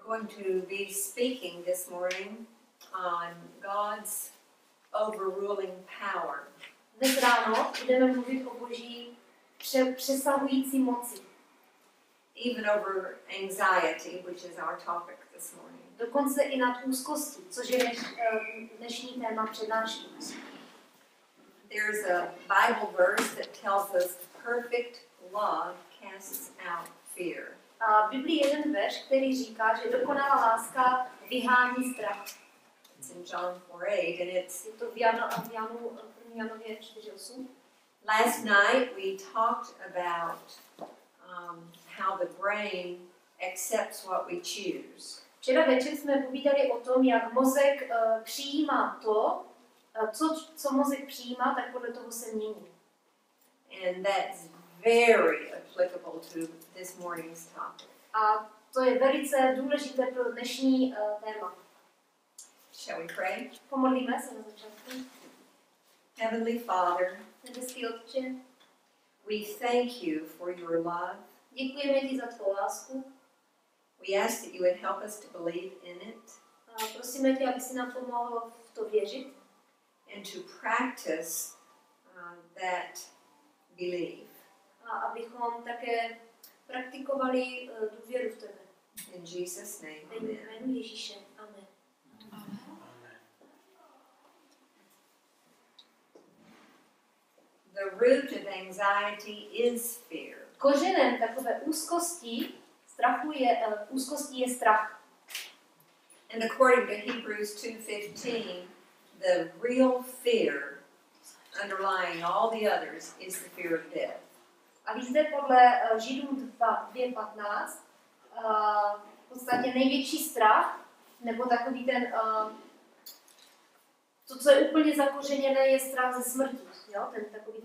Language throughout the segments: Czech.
going to be speaking this morning on God's overruling power. Dnes ráno budeme mluvit o Boží přesahující moci. Even over anxiety, which is our topic this morning. Dokonce i nad úzkostí, což je dnešní téma přednášky. There's a Bible verse that tells us perfect love casts out fear. A v Biblii je jeden verš, který říká, že dokonalá láska vyhání strach. It's in John 4:8 and it's Je to v Janově 4:8. Last night we talked about how the brain accepts what we choose. Včera večer jsme povídali o tom, jak mozek přijímá to, co mozek přijímá, tak podle toho se mění. And that's very applicable to this morning's topic. A to je velice důležité pro dnešní téma. Shall we pray? Pomodlíme se na začátku. Heavenly Father, Nebeský Otče, we thank you for your love. děkujeme ti za tvou lásku. We ask that you would help us to believe in it. A prosíme tě, aby si nám pomohl v to věřit. And to practice that belief. A abychom také praktikovali důvěru v tebe. In Jesus' name, Ve amen. jménu Ježíše. Amen. The root of anxiety is fear. Kořenem takové úzkosti je strach. And according to Hebrews 2:15, the real fear underlying all the others is the fear of death. A víte, podle Židům 2:15, v podstatě největší strach, nebo takový ten, to, co je úplně zakořeněné, je strach ze smrti. Jo? Takový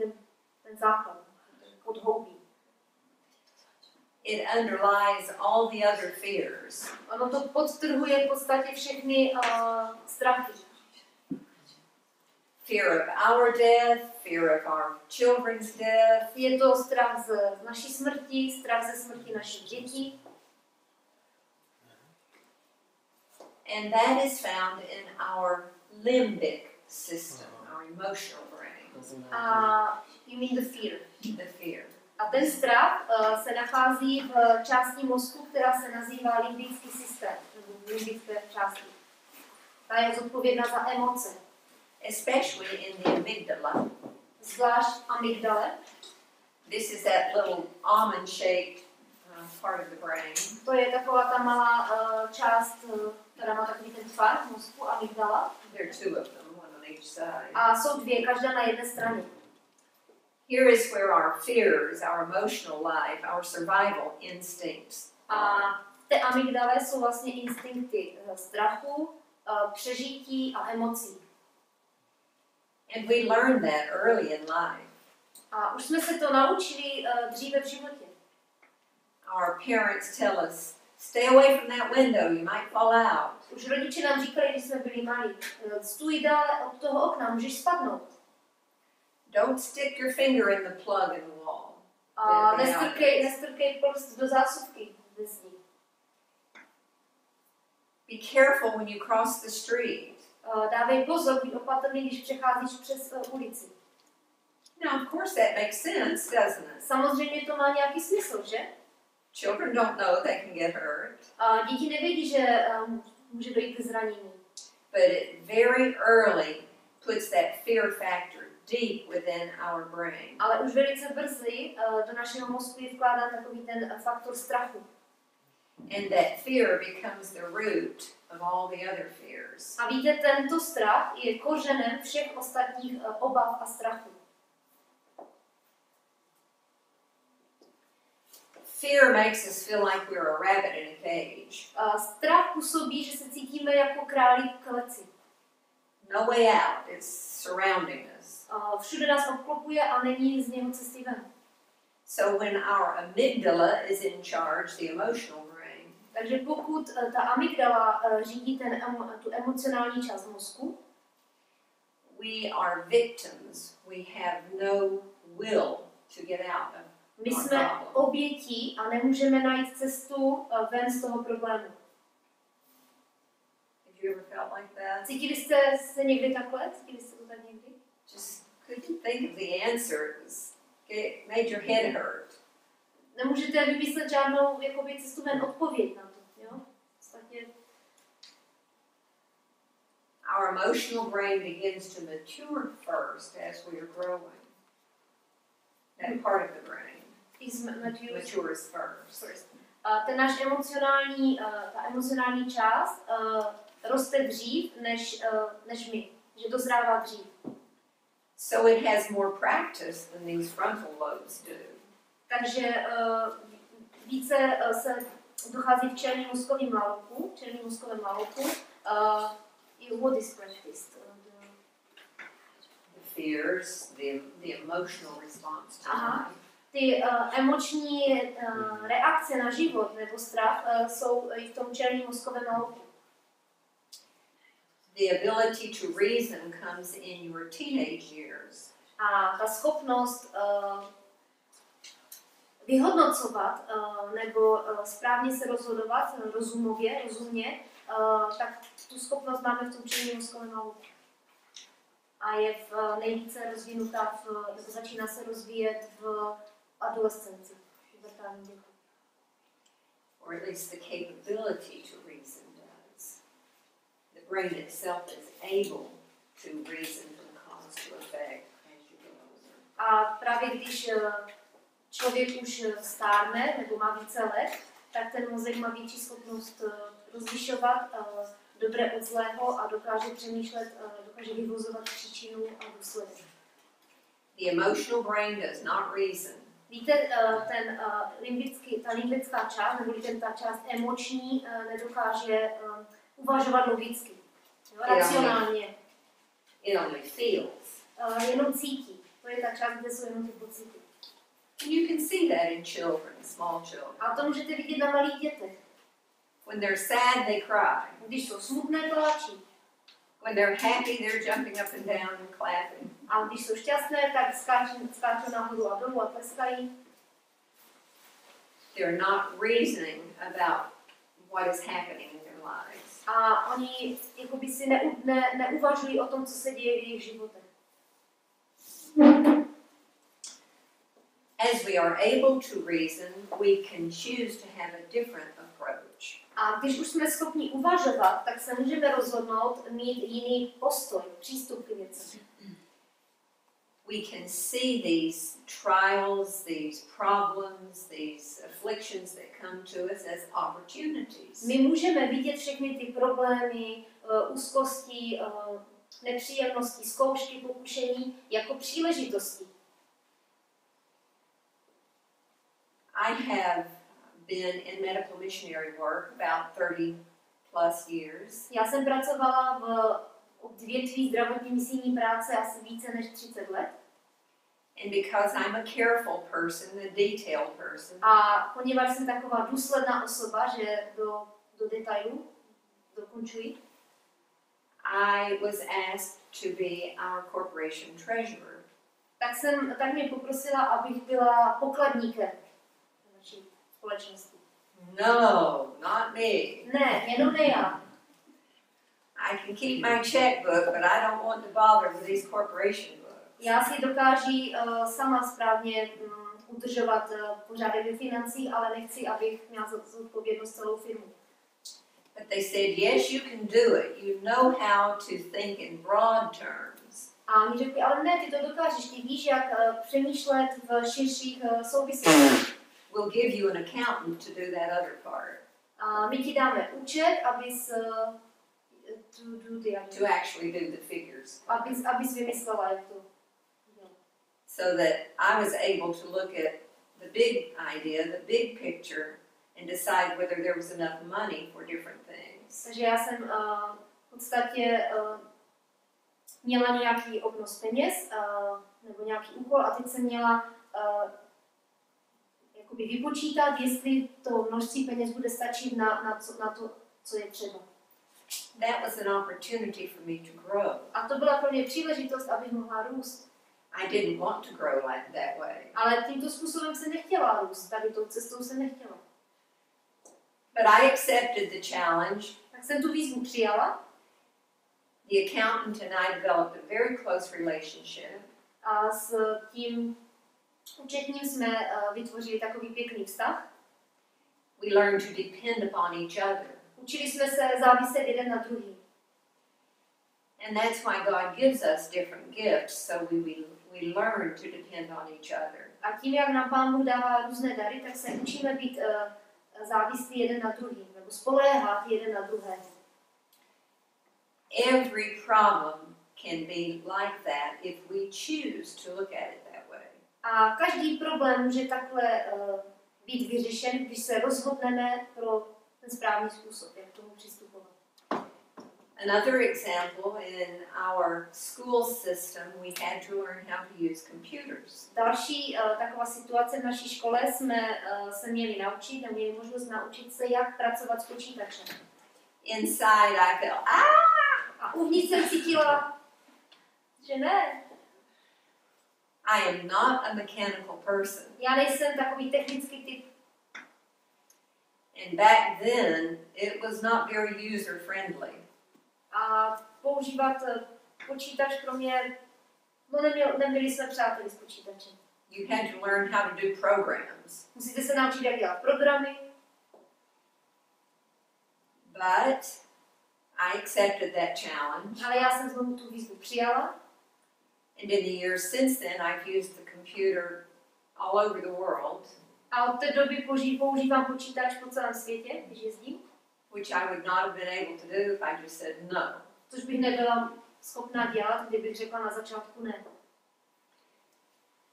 ten základ, ten podhoubí. It underlies all the other fears. Ono to podtrhuje v podstatě všechny strachy. Fear of our death, fear of our children's death. Je to strach z naší smrti, strach ze smrti našich dětí. And that is found in our limbic system, our emotional brain. You mean the fear. The fear. A ten strach se nachází v části mozku, která se nazývá limbický systém, nebo limbické části. Ta je zodpovědná za emoce. Especially in the amygdala. Zvlášť amygdale. This is that little almond-shaped part of the brain. To je taková ta malá část, která má takový ten tvar mozku, amygdala. There are two of them, one on each side. A jsou dvě, každá na jedné straně. Here is where our fears, our emotional life, our survival instincts. A ty amygdale jsou vlastně instinkty strachu, přežití a emocí. And we learn that early in life. A už jsme se to naučili dříve v životě. Our parents tell us, stay away from that window, you might fall out. Už rodiče nám říkali, když jsme byli malí, stůj dále od toho okna, můžeš spadnout. Don't stick your finger in the plug in the wall. A nestrkej prst do zásuvky ve zdi. Be careful when you cross the street. Dávej pozor, buď opatrný, když přecházíš přes ulici. Now, of course, that makes sense, doesn't it? Samozřejmě to má nějaký smysl, že? Children don't know they can get hurt. Děti nevědí, že může dojít k zranění. But it very early puts that fear factor deep within our brain. Ale už velice brzy do našeho mozku je vkládán takový ten faktor strachu. And that fear becomes the root of all the other fears. A víte, tento strach je kořenem všech ostatních obav a strachů. Fear makes us feel like we're a rabbit in a cage. Strach působí, že se cítíme jako králík v kleci. No way out. It's surrounding us. Všude nás obklopuje a není z něho cesty ven. So when our amygdala is in charge, the emotional brain, takže pokud ta amygdala řídí tu emocionální část mozku, we are victims. We have no will to get out of my jsme obětí a nemůžeme najít cestu ven z toho problému. you ever felt like that? Cítili jste se někdy takhle? Cítili jste to tak někdy? Just couldn't think of the answer. It made your head hurt. Nemůžete vymyslet žádnou jakoby cestu ven odpověď na to, jo? Our emotional brain begins to mature first as we are growing. That part of the brain matures first. Ten náš emocionální, ta emocionální část roste dřív než my, že dozrává dřív. So it has more practice than these frontal lobes do. Takže více se dochází k čelním mozkovým louku, what is practiced? The fears, the emotional response to life. Ty emoční reakce na život nebo strach jsou i v tom čelním mozkovém louku. The ability to reason comes in your teenage years. A ta schopnost vyhodnocovat nebo správně se rozhodovat rozumně, tak tu schopnost máme v tom čelním mozkovém louku. A je nejvíce rozvinutá, nebo začíná se rozvíjet v adolescenci, v pubertálním věku. Or at least the capability to reason does. The brain itself is able to reason from cause to effect as you get older. A právě když člověk už stárne nebo má více let, tak ten mozek má větší schopnost rozlišovat dobré od zlého a dokáže přemýšlet, dokáže vyvozovat příčinu a důsledek. The emotional brain does not reason. Víte, ta limbická část, nebo ta část emoční, nedokáže uvažovat logicky, racionálně. It only feels. Jenom cítí. To je ta část, kde jsou jenom ty pocity. And you can see that in children, small children. A to můžete vidět na malých dětech. When they're sad, they cry. Když jsou smutné, pláčí. When they're happy, they're jumping up and down and clapping. A když jsou šťastné, tak skáčou nahoru a dolů a tleskají. They're not reasoning about what is happening in their lives. A oni jakoby si neuvažují o tom, co se děje v jejich životech. As we are able to reason, we can choose to have a different approach. A když už jsme schopni uvažovat, tak se můžeme rozhodnout mít jiný postoj, přístup k věcem. We can see these trials, these problems, these afflictions that come to us as opportunities. My můžeme vidět všechny ty problémy, úzkosti, nepříjemnosti, zkoušky, pokušení jako příležitosti. I have been in medical missionary work about 30 plus years. Já jsem pracovala v odvětví zdravotní misijní práce asi více než 30 let. And because I'm a careful person, a detailed person, A poněvadž jsem taková důsledná osoba, že do detailů dokončuji, I was asked to be our corporation treasurer. tak mě poprosila, abych byla pokladníkem naší společnosti. No, not me. Ne, jenom ne já. I can keep my checkbook, but I don't want to bother with these corporation books. Já si dokáží sama správně udržovat pořádek ve financích, ale nechci, abych měla zodpovědnost celou firmu. But they said, yes, you can do it. You know how to think in broad terms. A oni řekli, ale ne, ty to dokážeš, ty víš, jak přemýšlet v širších souvislostech. We'll give you an accountant to do that other part. A my ti dáme účet, abys to actually do the figures. Abys vymyslela, jak to dělat. So that I was able to look at the big idea, the big picture, and decide whether there was enough money for different things. Takže já jsem v podstatě měla nějaký obnos peněz, nebo nějaký úkol, a teď jsem měla jakoby vypočítat, jestli to množství peněz bude stačit na to, co je třeba. That was an opportunity for me to grow. A to byla pro mě příležitost, abych mohla růst. I didn't want to grow like that way. Ale tímto způsobem se nechtěla růst, tady tou cestou se nechtěla. But I accepted the challenge. Tak jsem tu výzvu přijala. The accountant and I developed a very close relationship. A s tím účetním jsme vytvořili takový pěkný vztah. We learned to depend upon each other. Učili jsme se záviset jeden na druhý. And that's why God gives us different gifts, so we learn to depend on each other. A tím, jak nám Pán Bůh dává různé dary, tak se učíme být závislí jeden na druhý, nebo spoléhat jeden na druhého. Every problem can be like that if we choose to look at it that way. A každý problém může takhle být vyřešen, když se rozhodneme pro ten správný způsob, jak k tomu přistupovat. Another example, in our school system, we had to learn how to use computers. Další taková situace v naší škole jsme se měli naučit a měli možnost naučit se, jak pracovat s počítačem. Inside I felt, A uvnitř jsem cítila, že ne. I am not a mechanical person. Já nejsem takový technický typ. And back then, it was not very user-friendly. A používat počítač pro mě, no nebyli jsme přáteli s počítačem. You had to learn how to do programs. Musíte se naučit, jak dělat programy. But I accepted that challenge. Ale já jsem znovu tu výzvu přijala. And in the years since then, I've used the computer all over the world. A od té doby používám počítač po celém světě, když jezdím. Which I would not have been able to do if I just said no. Což bych nebyla schopná dělat, kdybych řekla na začátku ne.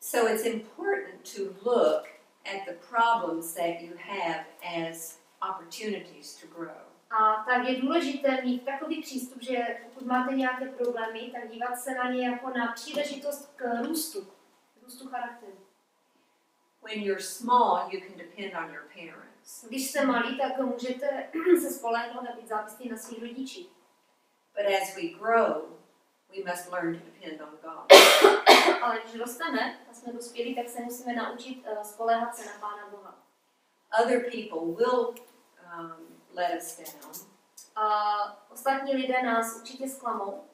So it's important to look at the problems that you have as opportunities to grow. A tak je důležité mít takový přístup, že pokud máte nějaké problémy, tak dívat se na ně jako na příležitost k růstu charakteru. When you're small, you can depend on your parents. Když jste malí, tak můžete se spolehnout a být závislí na svých rodičích. But as we grow, we must learn to depend on God. Ale když rosteme a jsme dospělí, tak se musíme naučit spoléhat se na Pána Boha. Other people will let us down. A ostatní lidé nás určitě zklamou.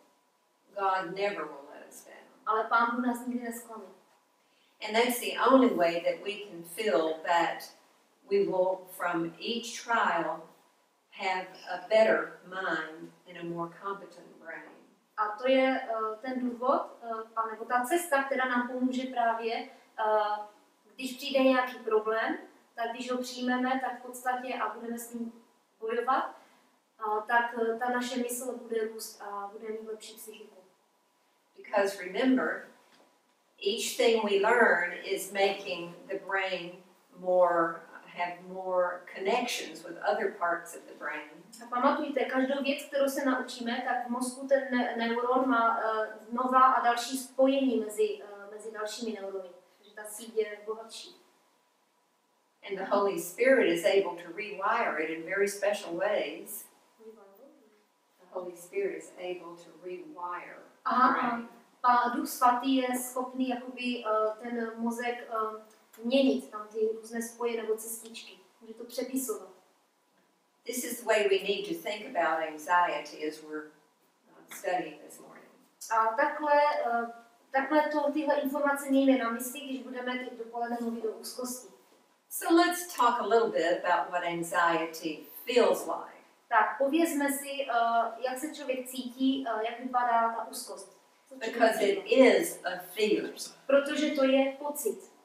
God never will let us down. Ale Pán Bůh nás nikdy nesklame. And that's the only way that we can feel that we will, from each trial, have a better mind and a more competent brain. A to je ten důvod, nebo ta cesta, která nám pomůže právě, když přijde nějaký problém, tak když ho přijmeme, tak v podstatě a budeme s ním bojovat, tak ta naše mysl bude růst a bude mít lepší psychiku. Because remember, each thing we learn is making the brain have more connections with other parts of the brain. A pamatujte, každou věc, kterou se naučíme, tak v mozku ten neuron má nová a další spojení mezi dalšími neurony. Takže ta síť je bohatší. And the Holy Spirit is able to rewire it in very special ways. The Holy Spirit is able to rewire the brain. A Duch Svatý je schopný jakoby ten mozek měnit, tam ty různé spoje nebo cestičky. Může to přepisovat. This is the way we need to think about anxiety as we're studying this morning. A takhle tyhle informace mějme na mysli, když budeme teď dopoledne mluvit o úzkosti. So let's talk a little bit about what anxiety feels like. Tak povězme si, jak se člověk cítí, jak vypadá ta úzkost. Because it is a feeling. Protože to je pocit.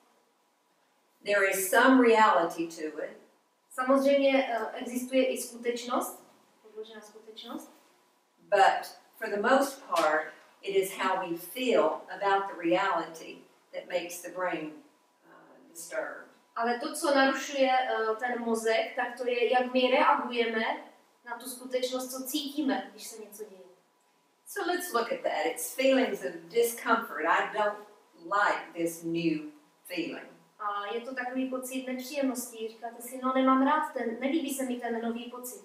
There is some reality to it. Samozřejmě existuje i skutečnost, podložená skutečnost. But for the most part, it is how we feel about the reality that makes the brain disturbed. Ale to, co narušuje ten mozek, tak to je, jak my reagujeme na tu skutečnost, co cítíme, když se něco děje. So let's look at that. It's feelings of discomfort. I don't like this new feeling. A je to takový pocit nepříjemnosti. Říkáte si, no nemám rád nelíbí se mi ten nový pocit.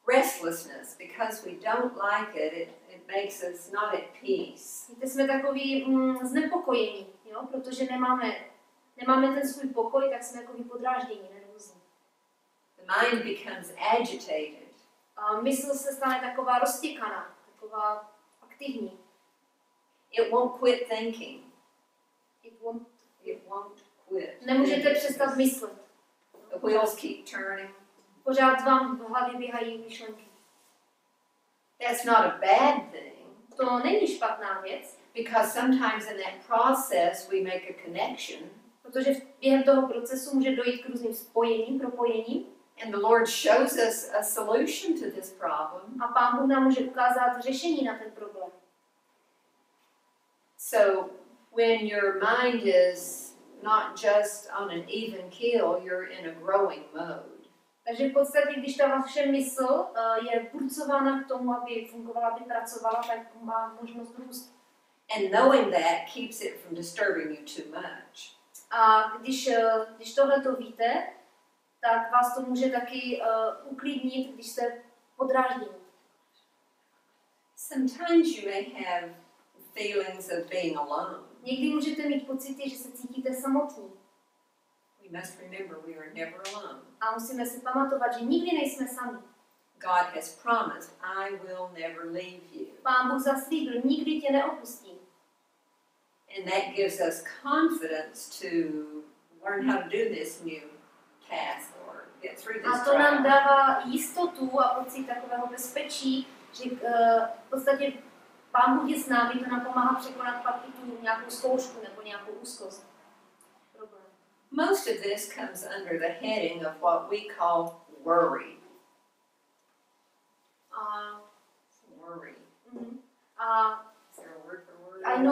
Restlessness, because we don't like it, it makes us not at peace. Víte, jsme takový znepokojení, jo? Protože nemáme ten svůj pokoj, tak jsme jako podráždění, nervózní. The mind becomes agitated. A mysl se stane taková roztěkaná, taková aktivní. It won't quit thinking. It won't Quit. Nemůžete přestat myslet. The wheels keep turning. Pořád vám v hlavě běhají myšlenky. That's not a bad thing. To není špatná věc, Because sometimes in that process we make a connection. protože během toho procesu může dojít k různým spojením, propojením. And the Lord shows us a solution to this problem. A Pán Bůh nám může ukázat řešení na ten problém. So when your mind is not just on an even keel, you're in a growing mode. Takže v podstatě, když ta vaše mysl je burcována k tomu, aby fungovala, aby pracovala, tak má možnost růst. And knowing that keeps it from disturbing you too much. A když tohle to víte, tak vás to může taky uklidnit, když jste podrážděni. Sometimes you may have feelings of being alone. Někdy můžete mít pocity, že se cítíte samotní. We must remember we are never alone. A musíme si pamatovat, že nikdy nejsme sami. God has promised, I will never leave you. Pán Bůh zaslíbil, nikdy tě neopustím. And that gives us confidence to learn how to do this new task or get through this A to nám trial. dává jistotu a pocit takového bezpečí, že v podstatě Pán Bůh je s námi, to nám pomáhá překonat pak i tu nějakou zkoušku nebo nějakou úzkost. Problém. Most of this comes under the heading of what we call worry. Worry. Is there a word for worry? I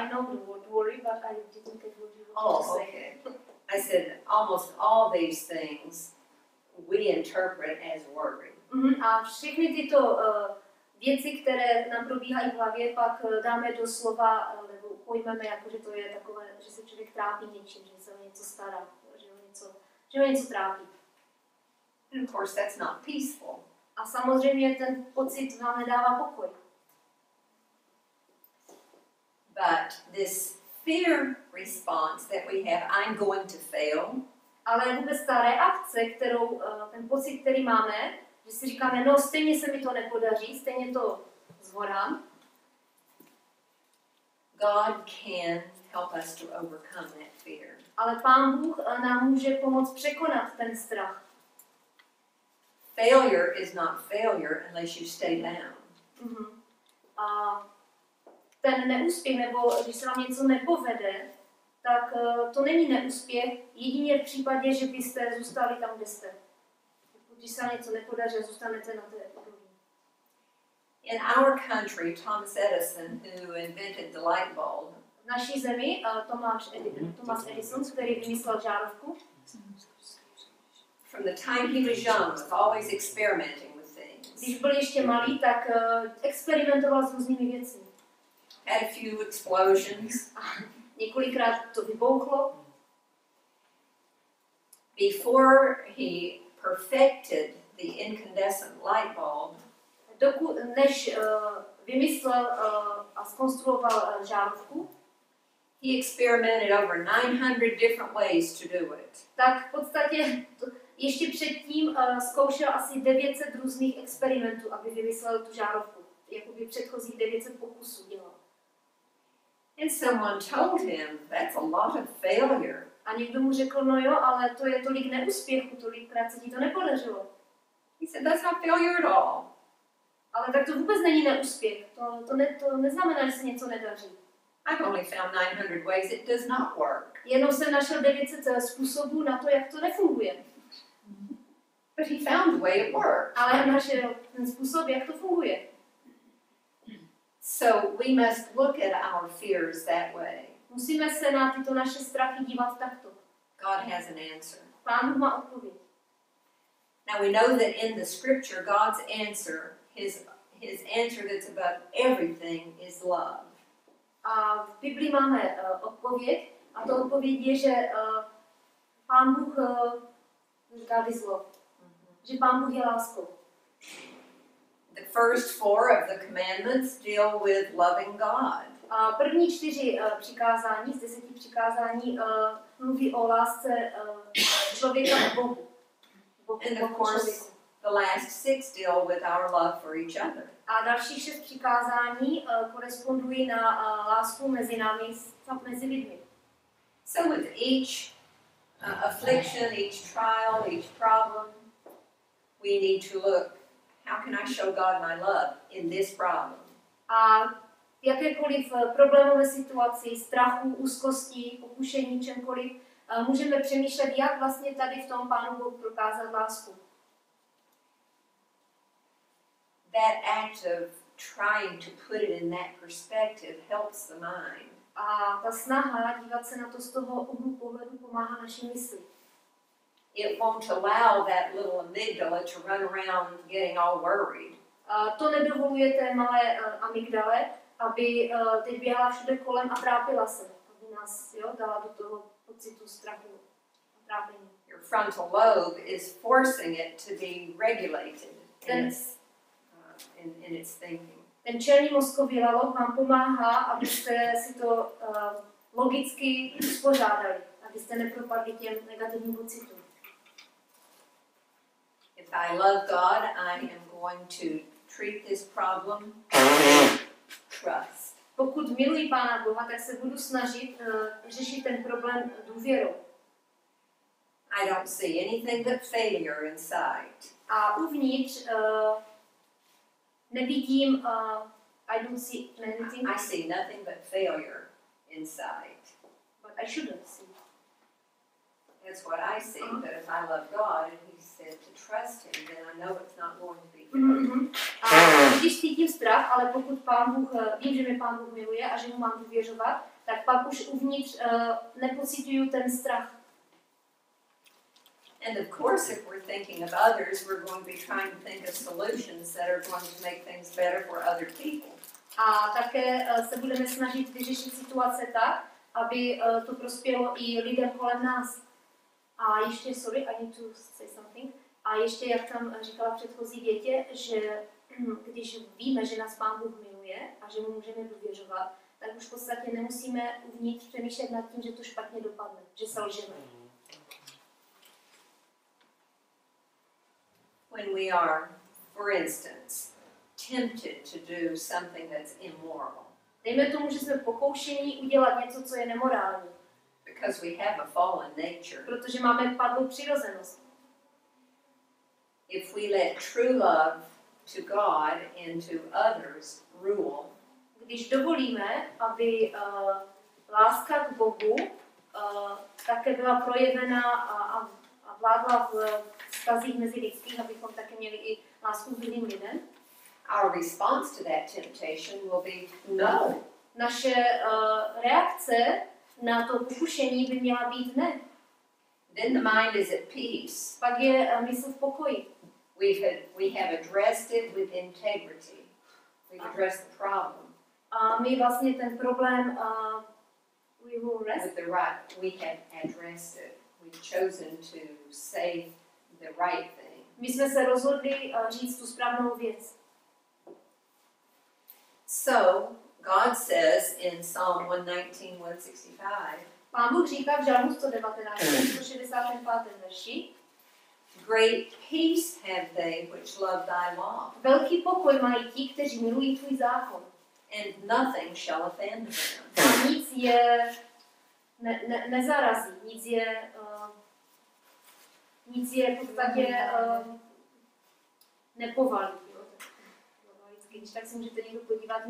know the word worry, but I didn't get what you wanted to say. Okay. I said almost all these things we interpret as worry. A všechny tyto věci, které nám probíhají v hlavě, pak dáme do slova nebo pojmeme, jako, že to je takové, že se člověk trápí něčím, že se o něco stará, že ho něco trápí. And of course that's not peaceful. A samozřejmě ten pocit vám nedává pokoj. But this fear response that we have, I'm going to fail. Ale vůbec ta reakce, ten pocit, který máme, že si říkáme, no stejně se mi to nepodaří, stejně to zvorám. God can help us to overcome that fear. Ale Pán Bůh nám může pomoct překonat ten strach. Failure is not failure unless you stay down. A ten neúspěch, nebo když se vám něco nepovede, tak to není neúspěch jedině v případě, že byste zůstali tam, kde jste. Když se vám něco nepodaří, zůstanete na té úrovni. In our country, Thomas Edison, who invented the light bulb, V naší zemi Thomas Edison, který vymyslel žárovku, from the time he was young, was always experimenting with things. když byl ještě malý, tak experimentoval s různými věcmi. Had a few explosions. A několikrát to vybouchlo. Before he perfected the incandescent light bulb, Než vymyslel a zkonstruoval žárovku, he experimented over 900 different ways to do it. tak v podstatě ještě předtím zkoušel asi 900 různých experimentů, aby vymyslel tu žárovku. Jakoby předchozích 900 pokusů dělal. And someone told him, that's a lot of failure. A někdo mu řekl, no jo, ale to je tolik neúspěchu, tolikrát se ti to nepodařilo. He said, that's not failure at all. Ale tak to vůbec není neúspěch. To neznamená, že se něco nedaří. I've only found 900 ways it does not work. Jenom jsem našel 900 způsobů na to, jak to nefunguje. But he found the way it worked. Ale našel ten způsob, jak to funguje. So we must look at our fears that way. Musíme se na tyto naše strachy dívat takto. God has an answer. Pán Bůh má odpověď. Now we know that in the scripture, God's answer, his answer that's above everything is love. A v Biblii máme odpověď, a to odpověď je, že Pán Bůh říká vyzlo, že Pán Bůh je láskou. The first 4 of the commandments deal with loving God. A první 4 přikázání z 10 přikázání mluví o lásce člověka k Bohu. And of course, The last 6 deal with our love for each other. A dalších 6 přikázání korespondují na lásku mezi námi, mezi lidmi. So with each affliction, each trial, each problem, we need to look, how can I show God my love in this problem? A v jakékoliv problémové situaci, strachu, úzkosti, pokušení, čemkoliv, můžeme přemýšlet, jak vlastně tady v tom Pánu Bohu prokázat lásku. That act of trying to put it in that perspective helps the mind. A ta snaha dívat se na to z toho úhlu pohledu pomáhá naší mysli. It won't allow that little amygdala to run around getting all worried. To nedovoluje té malé amygdale, aby teď běhala všude kolem a trápila se, aby nás dala do toho pocitu strachu a trápení. Your frontal lobe is forcing it to be regulated in its thinking. Ten čelní mozkový lalok vám pomáhá, abyste si to logicky uspořádali, abyste nepropadli těm negativním pocitům. If I love God, I am going to treat this problem trust. Pokud miluji Pána Boha, tak se budu snažit řešit ten problém důvěrou. I don't see anything but failure inside. A uvnitř nevidím, I don't see anything. I see nothing but failure inside. But I shouldn't see. That's what I see. But if I love God and He said to trust Him, then I know it's not going to be failure. A když cítím strach, ale pokud Pán Bůh, vím, že mě Pán Bůh miluje a že mu mám důvěřovat, tak pak už uvnitř nepocituju ten strach. And of course, if we're thinking of others, we're going to be trying to think of solutions that are going to make things better for other people. A také se budeme snažit vyřešit situace tak, aby to prospělo i lidem kolem nás. A ještě, sorry, I need to say something. A ještě, jak tam říkala v předchozí větě, že když víme, že nás Pán Bůh miluje a že mu můžeme důvěřovat, tak už v podstatě nemusíme uvnitř přemýšlet nad tím, že to špatně dopadne, že selžeme. When we are, for instance, tempted to do something that's immoral. Dejme tomu, že jsme pokoušení udělat něco, co je nemorální. Because we have a fallen nature. Protože máme padlou přirozenost. If we let true love to God and to others rule, když dovolíme, aby láska k Bohu také byla projevena a vládla v vztazích mezi lidských, abychom také měli i lásku k druhým lidem, our response to that temptation will be no. Naše reakce na to pokušení by měla být ne. Then the mind is at peace. Pak je mysl v pokoji. We have addressed it with integrity. We've addressed the problem. A my vlastně ten problém we will rest. With the right, we have addressed it. We've chosen to say the right thing. My jsme se rozhodli říct tu správnou věc. So, God says in Psalm 119:165. Pán Bůh říká v Žalmu 119, 165. verši. Great peace have they which love thy law. Velký pokoj mají ti, kteří milují tvůj zákon. And nothing shall offend them. A nic je nezarazí, nic je v podstatě nepovalí. Když tak se můžete někdo podívat,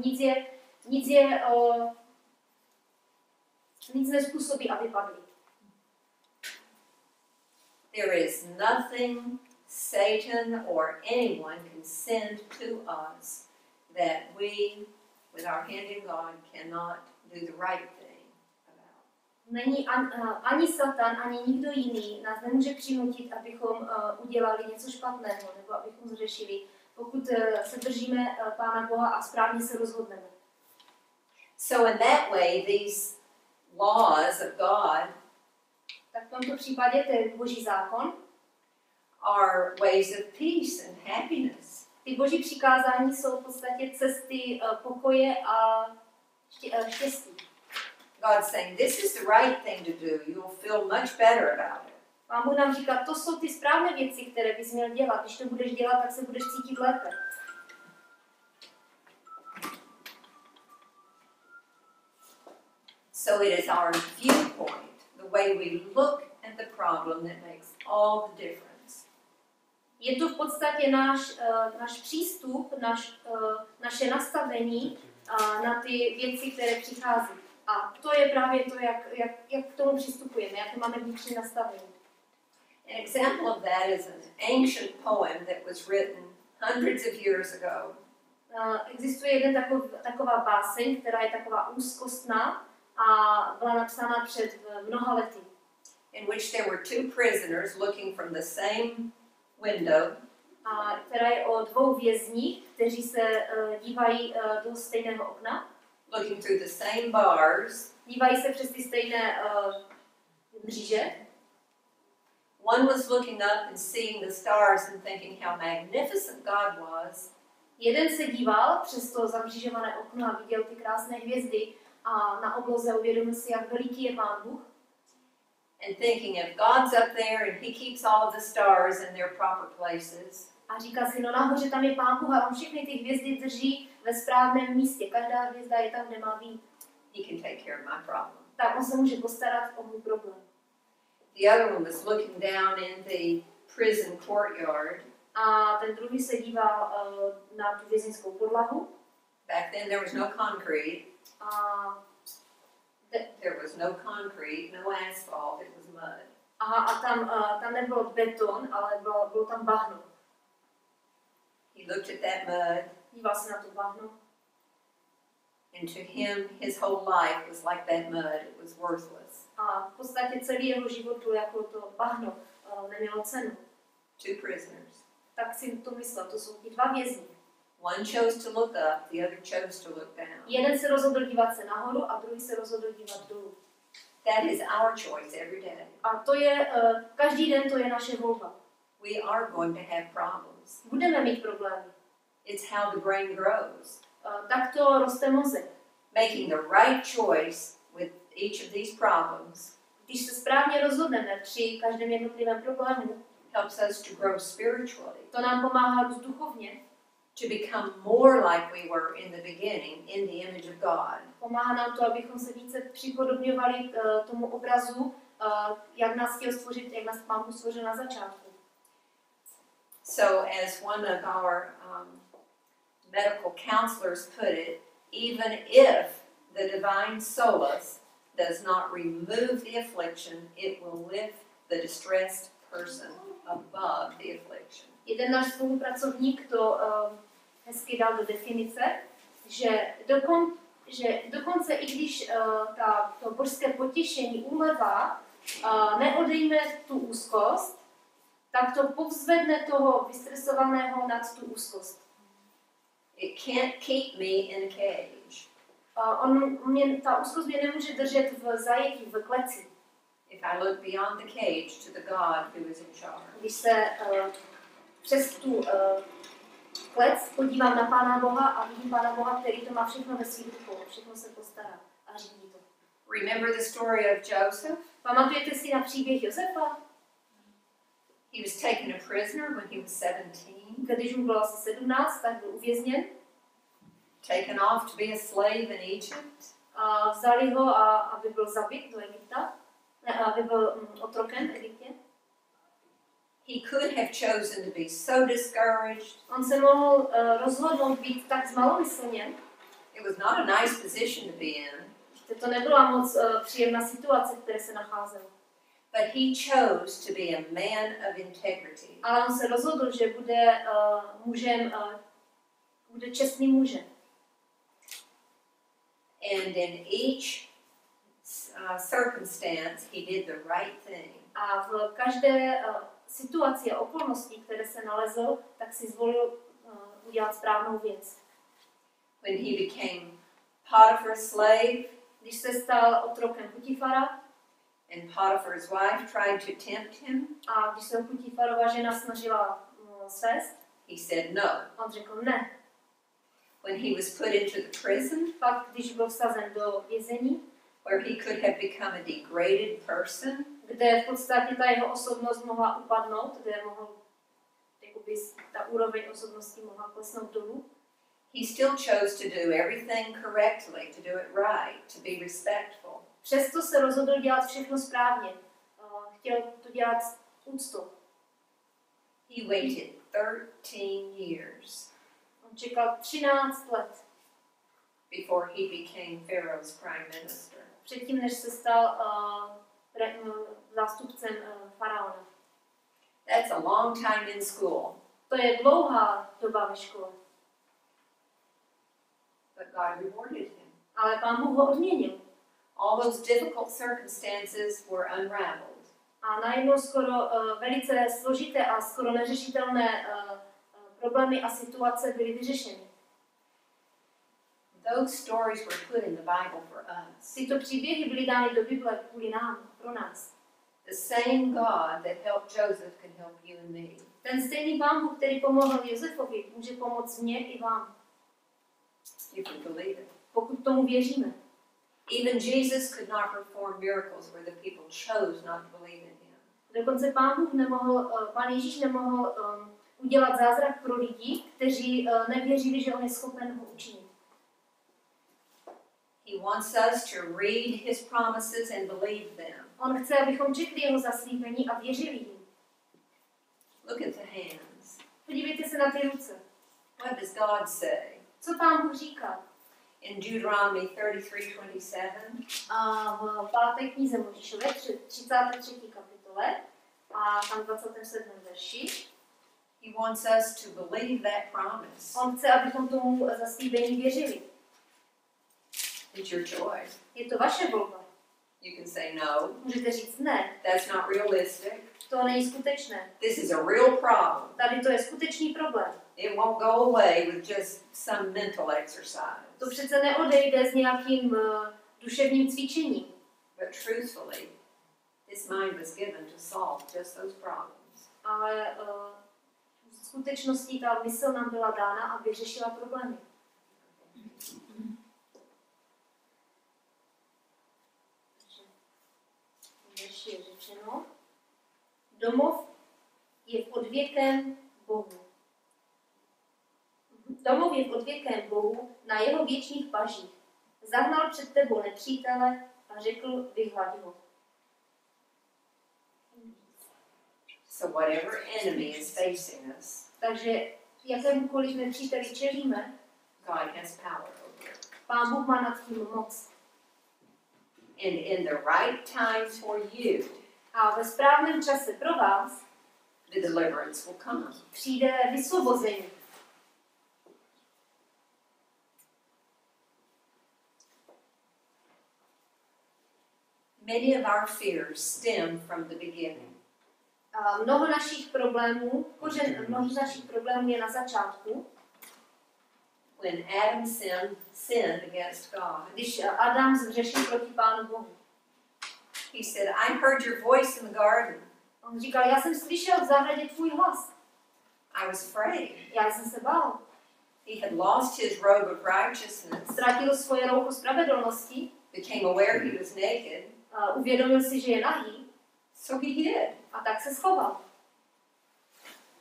nic nezpůsobí, aby padli. There is nothing Satan or anyone can send to us that we, with our hand in God, cannot do the right thing about. Není ani Satan, ani nikdo jiný nás nemůže přinutit, abychom udělali něco špatného, nebo abychom zřešili, pokud se držíme Pána Boha a správně se rozhodneme. So in that way, these laws of God tak v tomto případě to je Boží zákon, are ways of peace and happiness. Ty Boží přikázání jsou v podstatě cesty pokoje a štěstí. God's saying, this is the right thing to do. You will feel much better about it. Pán Bůh nám říká, to jsou ty správné věci, které bys měl dělat. Když to budeš dělat, tak se budeš cítit lépe. So it is our viewpoint, the way we look at the problem that makes all the difference. Je to v podstatě náš přístup, naše nastavení na ty věci, které přichází. A to je právě to, jak k tomu přistupujeme, jak máme vnitřní nastavení. An example of that is an ancient poem that was written hundreds of years ago. Existuje taková báseň, která je taková úzkostná a byla napsána před mnoha lety. In which there were two prisoners looking from the same window. A která je o dvou vězních, kteří se dívají do stejného okna. Looking through the same bars. Dívají se přes ty stejné mříže. One was looking up and seeing the stars and thinking how magnificent God was. Jeden se díval přes to zamřížované okno a viděl ty krásné hvězdy a na obloze uvědomil si, jak veliký je Pán Bůh. And thinking if God's up there and he keeps all of the stars in their proper places. A říká si, no nahoře tam je Pán Bůh a on všechny ty hvězdy drží ve správném místě. Každá hvězda je tam, kde má být. He can take care of my problem. Tak on se může postarat o můj problém. The other one was looking down in the prison courtyard. A ten druhý se díval na tu vězeňskou podlahu. Back then there was no concrete. A There was no concrete, no asphalt, it was mud. aha, a tam nebyl beton, ale bylo tam bahno. He looked at that mud, Díval se na to bahno. and to him, his whole life was like that mud. It was worthless. A v podstatě celý jeho život byl jako to bahno, nemělo cenu. Two prisoners. Tak si to myslel, to jsou ti dva vězni. One chose to look up, the other chose to look down. Jeden se rozhodl dívat se nahoru a druhý se rozhodl dívat dolů. That is our choice every day. A to je, každý den to je naše volba. We are going to have problems. Budeme mít problémy. It's how the brain grows. Tak to roste mozek. Making the right choice with each of these problems Když se správně rozhodneme při každém jednotlivém problému, helps us to grow spiritually, to nám pomáhá růst duchovně. to become more like we were in the beginning, in the image of God. Pomáhá nám to, abychom se více připodobňovali k tomu obrazu, jak nás chtěl stvořit, jak nás Pán Bůh stvořil na začátku. So as one of our medical counselors put it, even if the divine solace does not remove the affliction, it will lift the distressed person above the affliction. Jeden náš spolupracovník to hezky dal do definice, že dokonce i když to božské potěšení, úleva, neodejme tu úzkost, tak to povzvedne toho vystresovaného nad tu úzkost. It can't keep me in a cage. Ta úzkost mě nemůže držet v zajetí, v kleci. If I look beyond the cage to the God who is in charge. Když se přes tu klec podívám na Pána Boha a vidím Pána Boha, který to má všechno ve svých rukou, všechno se postará a řídí to. Remember the story of Joseph? Pamatujete si na příběh Josefa? He was taken a prisoner when he was 17, Když mu bylo asi 17, tak byl uvězněn. taken off to be a slave in Egypt. A vzali ho, aby byl zabit do Egypta, aby byl otrokem v Egyptě. He could have chosen to be so discouraged. On se mohl rozhodnout být tak zmalomyslně. It was not a nice position to be in. To nebyla moc příjemná situace, v které se nacházel. But he chose to be a man of integrity. Ale on se rozhodl, že bude mužem, bude čestným mužem. And in each circumstance, he did the right thing. A v každé situaci a okolnosti, které se nalezl, tak si zvolil udělat správnou věc. When he became Potiphar's slave, Když se stal otrokem Putifara and Potiphar's wife tried to tempt him, a když se ho Putifarova žena snažila svést, he said no. on řekl ne. When he was put into the prison, Pak, když byl vsazen do vězení, where he could have become a degraded person, kde v podstatě ta jeho osobnost mohla upadnout, kde mohl, jakoby, ta úroveň osobnosti mohla klesnout dolů. he still chose to do everything correctly, to do it right, to be respectful. Přesto se rozhodl dělat všechno správně. Chtěl to dělat s úctou. He waited 13 years On čekal 13 let before he became Pharaoh's prime minister. předtím, než se stal zástupcem faraona. That's a long time in school. To je dlouhá doba ve škole. But God rewarded him. Ale Pán Bůh ho odměnil. All those difficult circumstances were unraveled. A najednou skoro velice složité a skoro neřešitelné problémy a situace byly vyřešeny. Those stories were put in the Bible for us. Tyto příběhy byly dány do Bible kvůli nám, pro nás. The same God that helped Joseph can help you and me. Ten stejný Pán Bůh, který pomohl Josefovi, může pomoct mně i vám. You can believe it. Pokud tomu věříme. Even Jesus could not perform miracles where the people chose not to believe in him. Dokonce Pán Ježíš nemohl udělat zázrak pro lidi, kteří nevěřili, že on je schopen ho učinit. He wants us to read his promises and believe them. On chce, abychom četli jeho zaslíbení a věřili jim. Look at the hands. Podívejte se na ty ruce. What does God say? Co Pán Bůh říká? In Deuteronomy 33:27, A v 5. knize Mojžíšově, 33. kapitole, a tam 27. verši, he wants us to believe that promise. on chce, abychom tomu zaslíbení věřili. It's your choice. Je to vaše volba. You can say no. Můžete říct ne, That's not realistic. to není skutečné. This is a real problem. Tady to je skutečný problém. It won't go away with just some mental exercise. To přece neodejde s nějakým duševním cvičením. But truthfully, this mind was given to solve just those problems. Ale v skutečnosti ta mysl nám byla dána, aby řešila problémy. Ještě je řečeno, domov je v odvěkém Bohu. Domov je v odvěkém Bohu na jeho věčných pažích. Zahnal před tebou nepřítele a řekl, vyhlaď ho. So whatever enemy is facing us, Takže jakémukoliv nepříteli čelíme, God has power over it. Pán Bůh má nad tím moc. And in the right time for you, A ve správném čase pro vás the deliverance will come. přijde vysvobození. Many of our fears stem from the beginning. A mnoho našich problémů je na začátku, When Adam sinned against God, když Adam zhřešil proti Pánu Bohu. he said, I heard your voice in the garden. On říkal, já jsem slyšel v zahradě tvůj hlas. I was afraid. Já jsem se bál. He had lost his robe of righteousness, Ztratil svoje roucho spravedlnosti, became aware he was naked, uvědomil si, že je nahý, so he hid. a tak se schoval.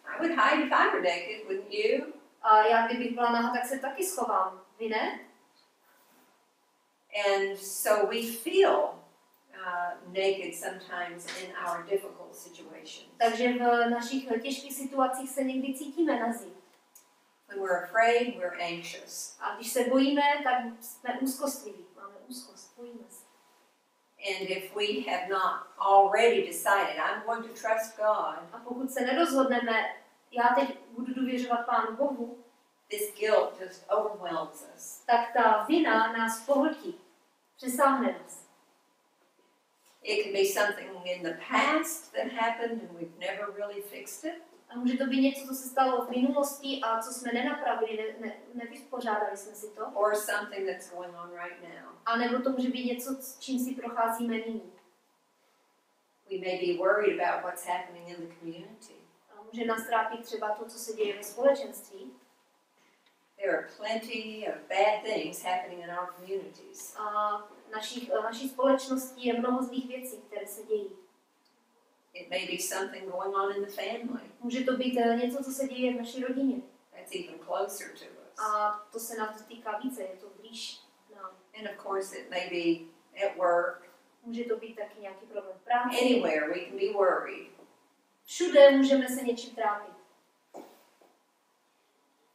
I would hide if I were naked, wouldn't you? A já, kdybych byla nahá, tak se taky schovám. Vy ne? And so we feel naked sometimes in our difficult situations. Takže v našich těžkých situacích se někdy cítíme nazí. When we're afraid, we're anxious. A když se bojíme, tak jsme úzkostliví. Máme úzkost, bojíme se. And if we have not already decided, I'm going to trust God, A pokud se nerozhodneme, já teď budu důvěřovat Pánu Bohu, this guilt just overwhelms us. tak ta vina nás pohltí, přesáhne nás. It can be something in the past that happened and we've never really fixed it. A může to být něco, co se stalo v minulosti a co jsme nenapravili, nevyspořádali jsme si to. Or something that's going on right now. A nebo to může být něco, s čím si procházíme nyní. We may be worried about what's happening in the community. A může nás trápit třeba to, co se děje ve společenství. There are plenty of bad things happening in our communities. A naší společnosti je mnoho zlých věcí, které se dějí. It may be something going on in the family. Může to být něco, co se děje v naší rodině. That's even closer to us. A to se nás týká více, je to blíž nám. And of course it may be at work. Může to být taky nějaký problém v práci. Anywhere we can be worried. Všude můžeme se něčím trápit.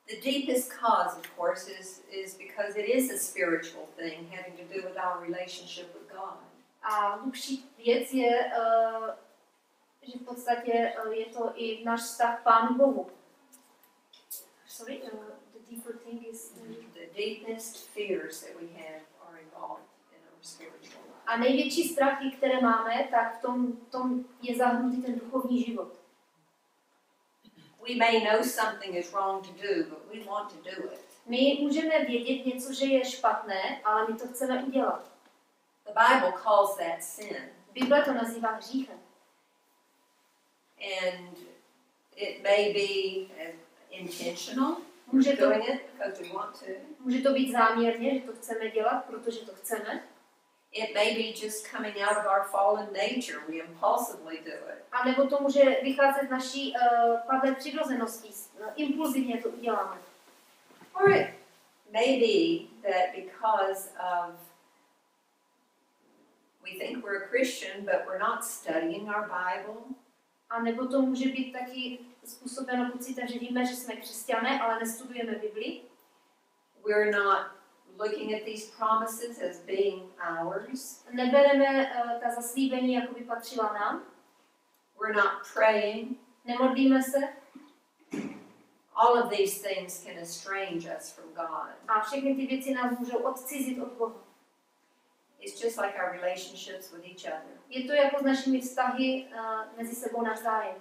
The deepest cause, of course, is because it is a spiritual thing having to do with our relationship with God. A hlubší věc je, že v podstatě je to i náš vztah k Pánu Bohu. Sorry, the deeper thing is The deepest fears that we have are involved in our spiritual life. a největší strachy, které máme, tak v tom je zahrnutý ten duchovní život. We may know something is wrong to do, but we want to do it. My můžeme vědět něco, že je špatné, ale my to chceme udělat. The Bible calls that sin. Bible to nazývá hříchem. And it may be intentional. Může We're to, doing it because we want to. může to být záměrně, že to chceme dělat, protože to chceme. It may be just coming out of our fallen nature. We impulsively do it. A nebo to může vycházet z naší padlé přirozenosti. Impulzivně to uděláme. Or it may be that because of we think we're a Christian, but we're not studying our Bible. A nebo to může být taky způsobeno pocitem, že víme, že jsme křesťané, ale nestudujeme Bibli. We're not looking at these promises as being ours. Nebereme ta zaslíbení, jako by patřila nám. We're not praying. Nemodlíme se. All of these things can estrange us from God. A všechny ty věci nás můžou odcizit od Boha. It's just like our relationships with each other. Je to jako s našimi vztahy mezi sebou navzájem.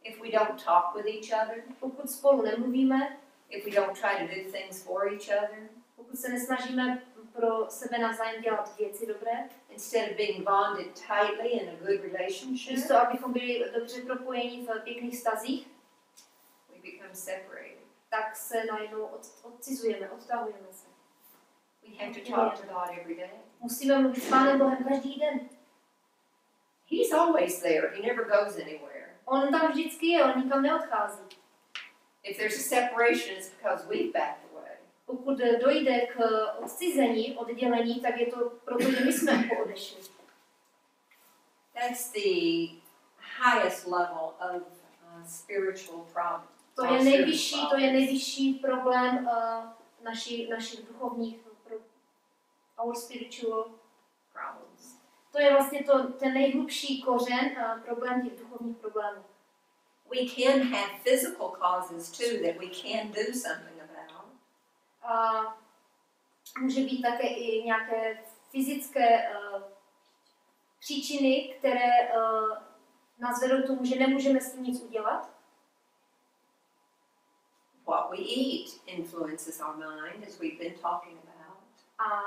If we don't talk with each other, Pokud spolu nemluvíme, if we don't try to do things for each other, pokud se nesnažíme pro sebe navzájem dělat věci dobré, instead of being bonded tightly in a good relationship, místo abychom byli dobře propojeni v pěkných vztazích, we become separated. tak se najednou odcizujeme, odtahujeme se. We have to talk to God every day. Musíme mluvit s Pánem Bohem každý den. He's always there. He never goes anywhere. On tam vždycky je, on nikam neodchází. If there's a separation, it's because we've backed away. Pokud dojde k odcizení, oddělení, tak je to proto, že my jsme odešli. That's the highest level of spiritual problem. To je nejvyšší problém našich duchovních our spiritual problems. To je vlastně ten nejhlubší kořen problém těch duchovních problémů. We can have physical causes too that we can do something about. A může být také i nějaké fyzické příčiny, které nás vedou k tomu, že nemůžeme s tím nic udělat. What we eat influences our mind, as we've been talking about. A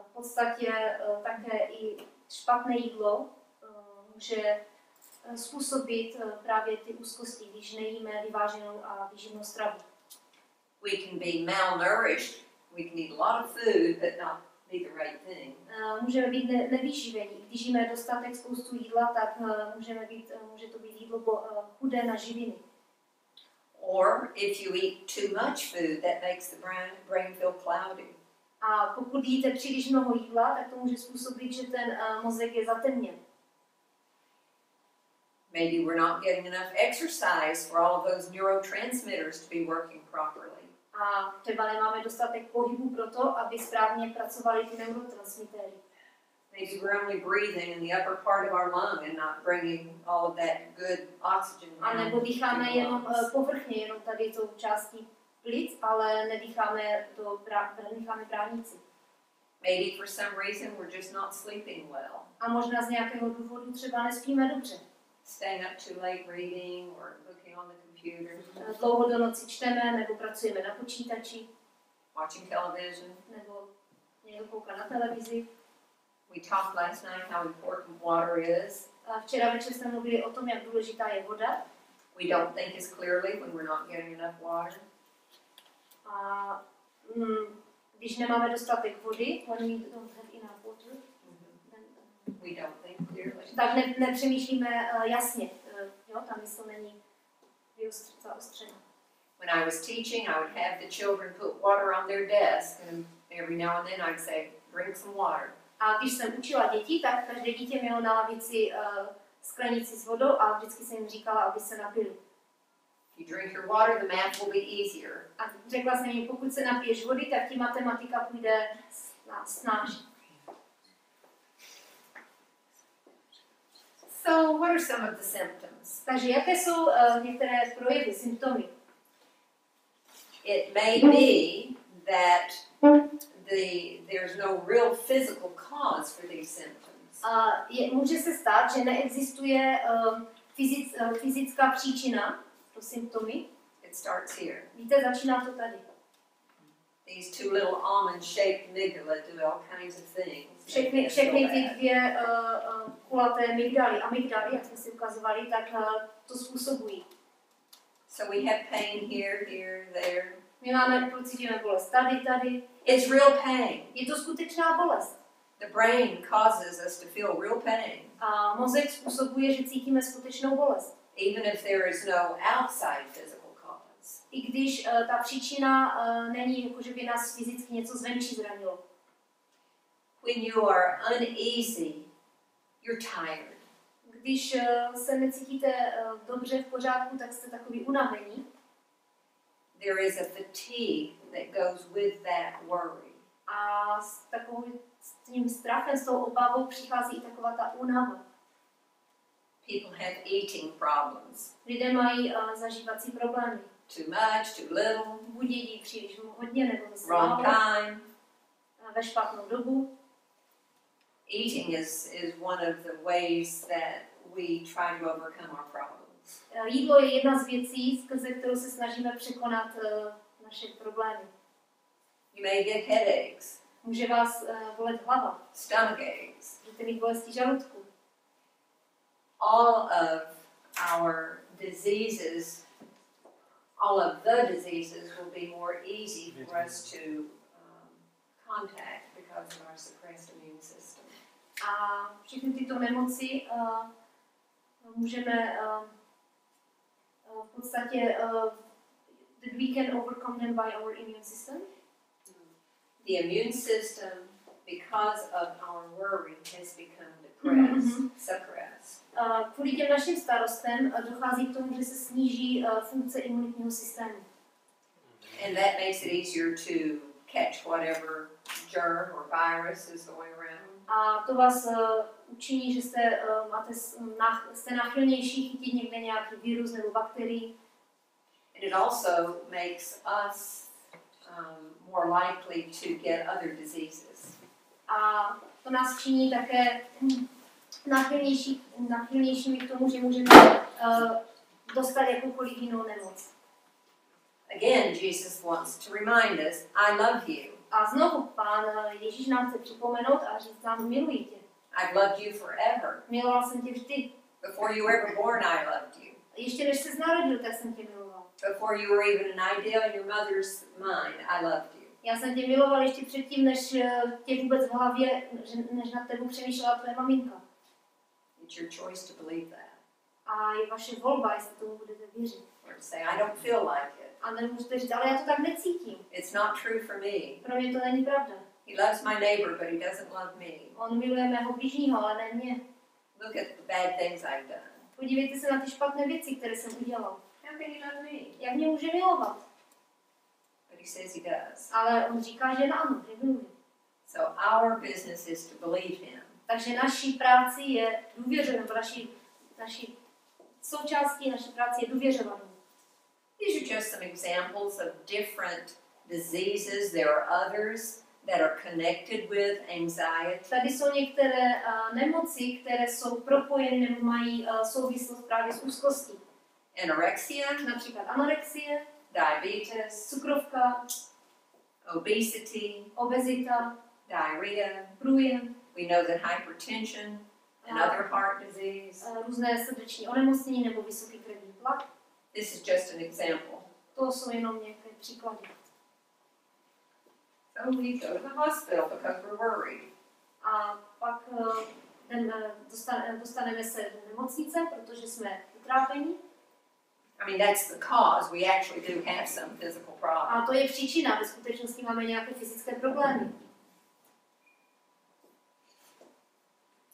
v podstatě také i špatné jídlo může způsobit právě ty úzkosti, když nejíme vyváženou a výživnou stravu. We can be malnourished. We can eat a lot of food, but not be the right thing. Můžeme být nevýživení. Když jíme dostatek spoustu jídla, tak může to být jídlo chudé na živiny. Or if you eat too much food, that makes the brain feel cloudy. A pokud jíte příliš mnoho jídla, tak to může způsobit, že ten mozek je zatemněn. Maybe we're not getting enough exercise for all of those neurotransmitters to be working properly. A třeba nemáme dostatek pohybu pro to, aby správně pracovaly ty neurotransmitery. Maybe we're only breathing in the upper part of our lung and not bringing all of that good oxygen. A nebo dýcháme jenom povrchně, jenom tady tou částí plic, ale nedýcháme brávnici. Maybe for some reason we're just not sleeping well. A možná z nějakého důvodu třeba nespíme dobře. Staying up too late reading or looking on the computer. Dlouho do noci čteme, nebo pracujeme na počítači. Watching television. Nebo někdo kouká na televizi. We talked last night how important water is. A včera večer jsme mluvili o tom, jak důležitá je voda. We don't think as clearly when we're not getting enough water. A když nemáme dostatek vody, when we don't have enough water, We don't think clearly. Tak nepřemýšlíme jasně, jo, ta mysl není zaostřena. When I was teaching, I would have the children put water on their desk, and every now and then I'd say, drink some water. A když jsem učila děti, tak každé dítě mělo na lavici sklenici s vodou a vždycky jsem jim říkala, aby se napili. You drink your water, the math will be easier. A řekla jsem jim, pokud se napiješ vody, tak ti matematika půjde snáš. So, what are some of the symptoms? Takže jaké jsou některé projevy, symptomy? It may be that there's no real physical cause for these symptoms. Může se stát, že neexistuje fyzická příčina pro symptomy. It starts here. Víte, začíná to tady. These two little almond-shaped amygdala do all kinds of things. Všechny ty dvě kulaté amygdaly, jak jsme si ukazovali, tak to způsobují. So we have pain here, there. My pocítíme bolest tady. It's real pain. Je to skutečná bolest. The brain causes us to feel real pain. A mozek způsobuje, že cítíme skutečnou bolest. Even if there is no outside physical cause. I když ta příčina není, jako že by nás fyzicky něco zvenčí zranilo. When you are uneasy, you're tired. Když se necítíte dobře v pořádku, tak jste takový unavení. There is a fatigue that goes with that worry. A s tím strachem, s tou obavou přichází i taková ta únava. People have eating problems. Lidé mají zažívací problémy. Too much, too little. Buď jedí příliš hodně nebo zase Wrong málo. time. Ve špatnou dobu. Eating is one of the ways that we try to overcome our problems. Jídlo je jedna z věcí, skrze kterou se snažíme překonat naše problémy. You may get headaches. Může vás bolet hlava. Stomach aches. Můžete mít bolesti žaludku. All of the diseases will be more easy for us to contact because of our suppressed immune system. A všechny tyto nemoci můžeme v podstatě that we can overcome them by our immune system. The immune system, because of our worry, has become depressed, suppressed. Kvůli těm našim starostem dochází k tomu, že se sníží funkce imunitního systému. And that makes it easier to catch whatever germ or virus is going around. A to vás učiní, že jste náchylnější chytit někde nějaký virus nebo bakterii. And it also makes us more likely to get other diseases. A to nás činí také náchylnějšími k tomu, že můžeme dostat jakoukoliv jinou nemoc. Again, Jesus wants to remind us, I love you. A znovu, Pán Ježíš nám chce připomenout a říct nám, miluji tě. I've loved you forever. Miloval jsem tě vždy. Before you were ever born, I loved you. Ještě než se narodil, tak jsem tě miloval. Before you were even an idea in your mother's mind, I loved you. Já jsem tě miloval ještě předtím, než tě vůbec v hlavě, než nad tebou přemýšlela tvoje maminka. It's your choice to believe that. A je vaše volba, jestli tomu budete věřit. Or to say, I don't feel like it. A nemůžete říct, ale já to tak necítím. It's not true for me. Pro mě to není pravda. He loves my neighbor, but he doesn't love me. On miluje mého blížního, ale ne mě. Look at the bad things I've done. Podívejte se na ty špatné věci, které jsem udělal. How can he love me? Jak mě může milovat? But he says he does. Ale on říká, že ano, že miluje. So our business is to believe him. Takže naší práci je důvěřovat, nebo naší součástí naší práce je důvěřovat. These are just some examples of different diseases. There are others that are connected with anxiety. Tady jsou některé nemoci, které jsou propojeny nebo mají souvislost právě s úzkostí. Anorexia, Například anorexie, diabetes, cukrovka, obesity, obezita, diarrhea. průjem, We know that hypertension and other heart disease. Různé srdeční onemocnění nebo vysoký krevní tlak. This is just an example. To jsou jenom nějaké příklady. So we go to the hospital because we're worried. A pak dostaneme se do nemocnice, protože jsme utrápení. I mean, that's the cause. We actually do have some physical problems. A to je příčina, ve skutečnosti máme nějaké fyzické problémy.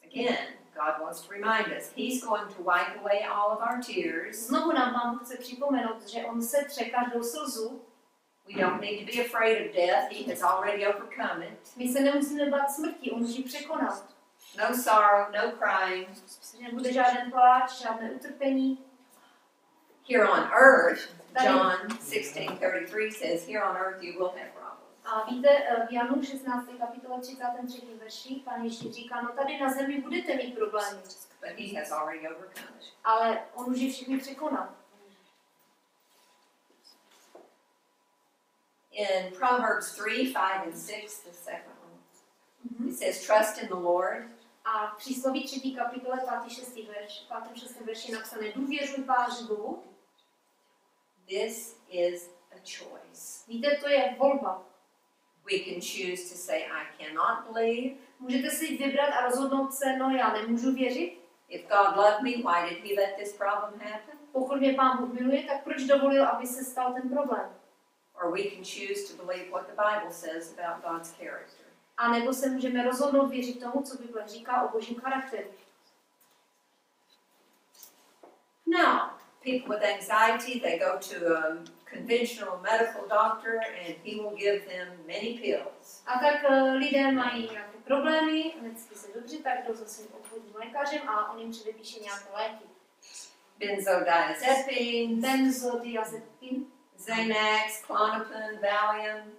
Again, God wants to remind us, He's going to wipe away all of our tears. Znovu nám Pán chce připomenout, že on setře každou slzu. We don't need to be afraid of death. He has already overcome it. My se nemusíme bát smrti, on už ji překonal. No sorrow, no crying. Nebude žádný pláč, žádné utrpení. Here on earth, John 16:33 says, here on earth you will have problems. A víte, v Janu 16. kapitole 33. verši Pán Ježíš říká, no tady na zemi budete mít problémy. But He has already overcome it. Ale on už je všechny překonal. In Proverbs 3, 5, and 6, the second one, it says, trust in the Lord. A v přísloví 3. kapitole 5. 6. verši je napsané, důvěřuj Pánu Bohu. This is a choice. Víte, to je volba. We can choose to say, I cannot believe. Můžete si vybrat a rozhodnout se, no já nemůžu věřit. If God loved me, why did He let this problem happen? Pokud mě Pán Bůh miluje, tak proč dovolil, aby se stal ten problém? Or we can choose to believe what the Bible says about God's character. A nebo se můžeme rozhodnout věřit tomu, co Bible říká o Božím charakteru. Now, people with anxiety, they go to a conventional medical doctor and he will give them many pills. A tak lidé mají nějaké problémy, necítí se dobře, tak jdou za svým obvodním lékařem a on jim předepíše nějaké léky. Benzodiazepin, Xanax, Klonopin, Valium,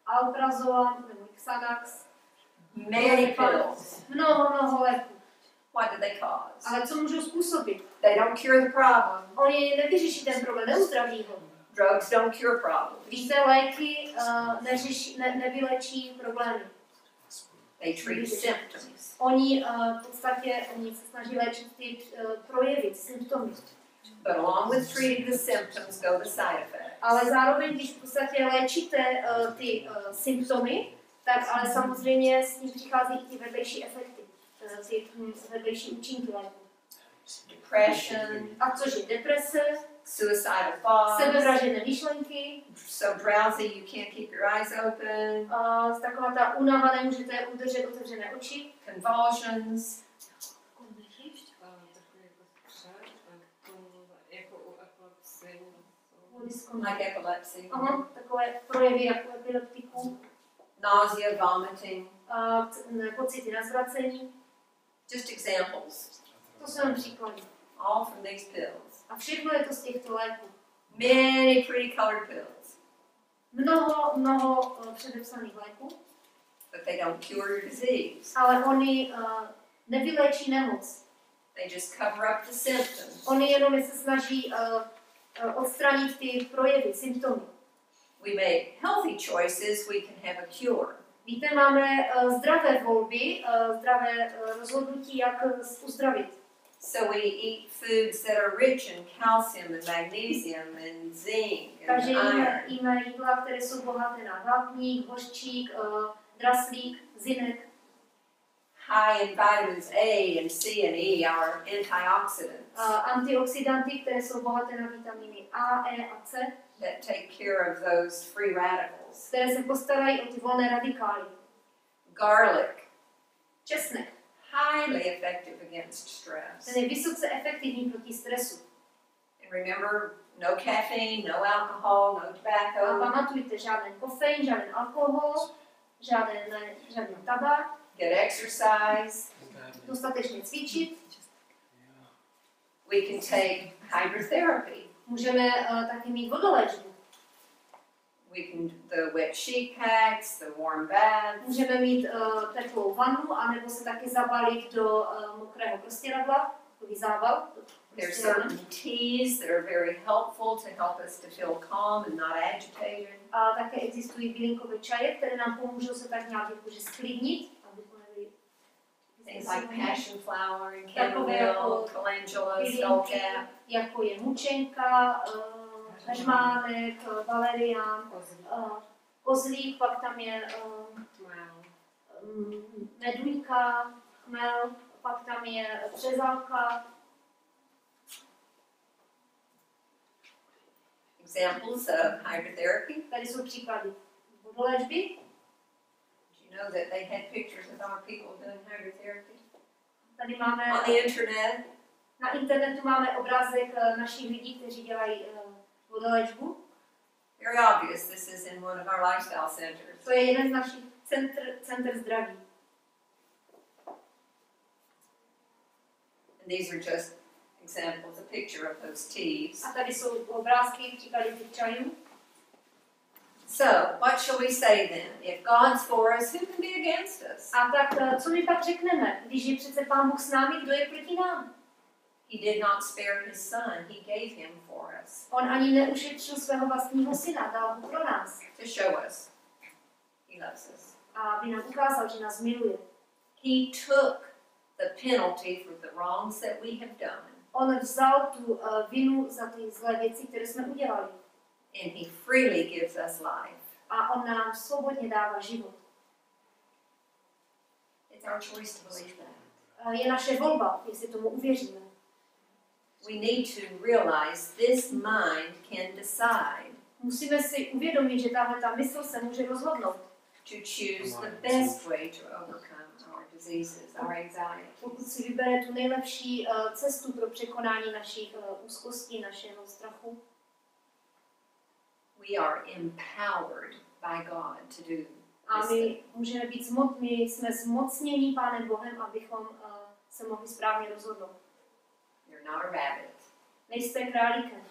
Alprazolam nebo Xanax. Many pills. Mnoho léků. What do they cause? Ale co můžou způsobit? They don't cure the problem. Oni nevyřeší ten problém, neuzdraví ho. Drugs don't cure problems. Víte, léky nevylečí problémy. They treat symptoms. Oni v podstatě se snaží léčit ty projevy, symptomy. But along with treating the symptoms go the side effects. Ale zároveň, když v podstatě léčíte ty symptomy, tak ale samozřejmě s tím přichází i ty vedlejší efekty, ty vedlejší účinky léku. Depression. A což je deprese, Suicidal thoughts. sebevražedné myšlenky, So drowsy you can't keep your eyes open. Taková ta únava, nemůžete udržet otevřené oči. Convulsions. Like epilepsy. Aha, takové projevy jako epileptiku. Nausea, vomiting. Pocity na zvracení. Just examples. To jsou jen příklady. All from these pills. A všechno je to z těchto léků. Many pretty colored pills. Mnoho předepsaných léků. But they don't cure your disease. Ale oni nevyléčí nemoc. They just cover up the symptoms. Oni jenom se snaží odstranit ty projevy, symptomy. We make healthy choices, we can have a cure. Víte, máme zdravé volby, zdravé rozhodnutí, jak uzdravit. So we eat foods that are rich in calcium and magnesium and zinc and Takže iron. jíme jídla, které jsou bohaté na vápník, hořčík, draslík, zinek. High in vitamins A and C and E, our antioxidants Antioxidanty, které jsou bohaté na vitamíny A, E a C, that take care of those free radicals. které se postarají o ty volné radikály. Garlic, Česnek. highly effective against stress. Ten je vysoce efektivní proti stresu. And remember, no caffeine, no alcohol, no A tobacco. pamatujte, žádný kofein, žádný alkohol, žádný tabák, Get exercise. dostatečně cvičit. We can take hydrotherapy. Můžeme taky mít vodoléčbu. We can the wet sheet packs, the warm baths. Můžeme mít teplou vannu, anebo se taky zabalit do mokrého prostěradla, takový zábal. There's certain teas that are very helpful to help us to feel calm and not agitated. A také existují bylinkové čaje, které nám pomůžou se tak nějak jakože sklidnit, abychom nebyli Things like passion flower and Takové chamomile, jako calendula, bylinky, skullcap. jako je mučenka, heřmánek, valerián, kozlík, pak tam je meduňka, chmel, pak tam je řezálka. Examples of hydrotherapy. Tady jsou příklady vodoléčby. You know that they had pictures of our people doing hydrotherapy Tady máme on the internet. na internetu máme obrázek našich lidí, kteří dělají vodoléčbu. Very obvious this is in one of our lifestyle centers. To je jeden z našich center zdraví. And these are just examples, a picture of those teas. A tady jsou obrázky, příklady těch čajů. So, what shall we say then? If God's for us, who can be against us? A tak co my pak řekneme, když je přece Pán Bůh s námi, kdo je proti nám? He did not spare his son, he gave him for us. On ani neušetřil svého vlastního syna, dal ho pro nás. To show us he loves us. A aby nám ukázal, že nás miluje. He took the penalty for the wrongs that we have done. On vzal tu vinu za ty zlé věci, které jsme udělali. And he freely gives us life. A on nám svobodně dává život. It's our choice to believe that. Je naše volba, jestli tomu uvěříme. We need to realize this mind can decide Musíme si uvědomit, že tahle mysl se může rozhodnout. to choose the best way to overcome our diseases, our anxiety. Pokud si vybere tu nejlepší cestu pro překonání našich úzkostí, našeho strachu. We are empowered by God to do A this my thing. můžeme být my jsme zmocnění Pánem Bohem, abychom se mohli správně rozhodnout. You're not a rabbit. Nejste králíkem.